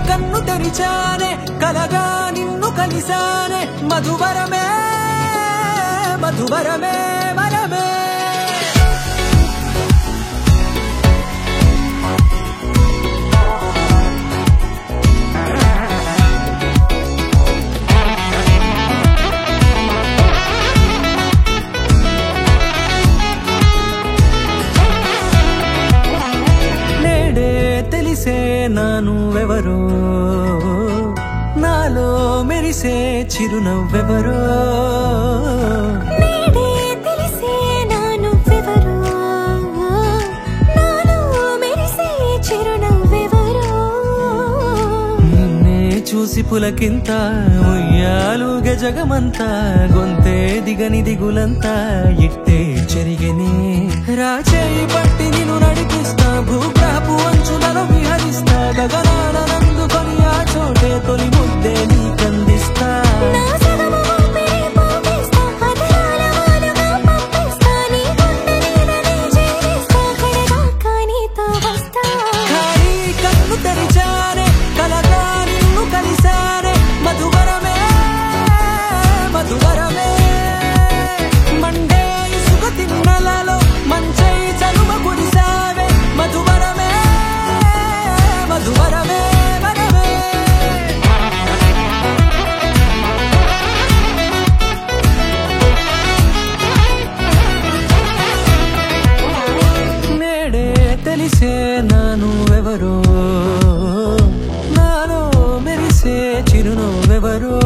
కన్ను తెరిచానే కలగా నిన్ను కలిసానే మధువరమే మధువరమే వరమే తెలిసే నానువెవరో నాలో మెరిసే చిరునవ్వెవరో నేడే తెలిసే నానువెవరో నాలో మెరిసే చిరునవ్వెవరో నిన్నే చూసి పులకింత ఉయ్యాలుగ జగమంతా గొంతే దిగని దిగులంతా ఇట్టే చెరిగనే రాచేయి పట్టి నిన్ను నడిపిస్తా భూగ్రహపు అంచులలో విహరిస్తా గగనాన నందుకొని ఆ చోటే తొలి ముద్దే నీకందిస్తా నా సగము ఊపిరి పోగేస్తా అదరాల వాలుగా పంపిస్తా నీ గుండె నీడనే చేరేస్తా కడదాకా నీతో వస్తా ఖాళీ కన్ను తెరిచానే కలగా నిన్ను కలిసానే మధువరమే మధువరమే మండే ఇసుక తిన్నలలో మంచై చలువ కురిసావే మధువరమే మధువరమే వరమే నేడే తెలిసే నానువెవరో నాలో మెరిసే చిరునవ్వెవరో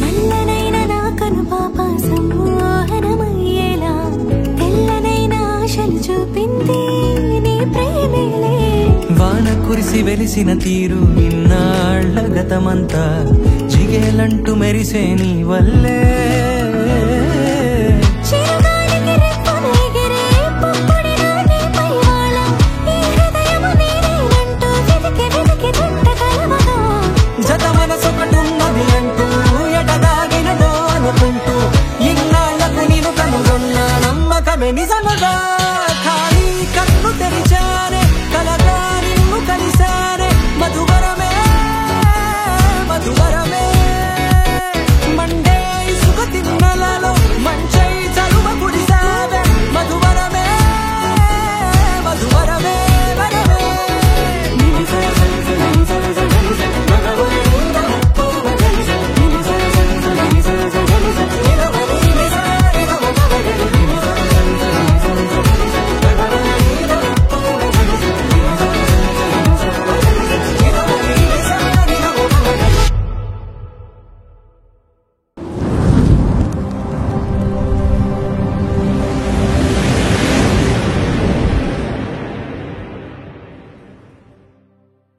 నల్లనైన నా కనుపాప సమ్మోహనమయ్యేలా తెల్లనైన ఆశలు చూపింది నీ ప్రేమేలే వాన కురిసి వెలిసిన తీరు ఇన్నాళ్ల గతమంతా జిగేలంటూ మెరిసే నీ వల్లే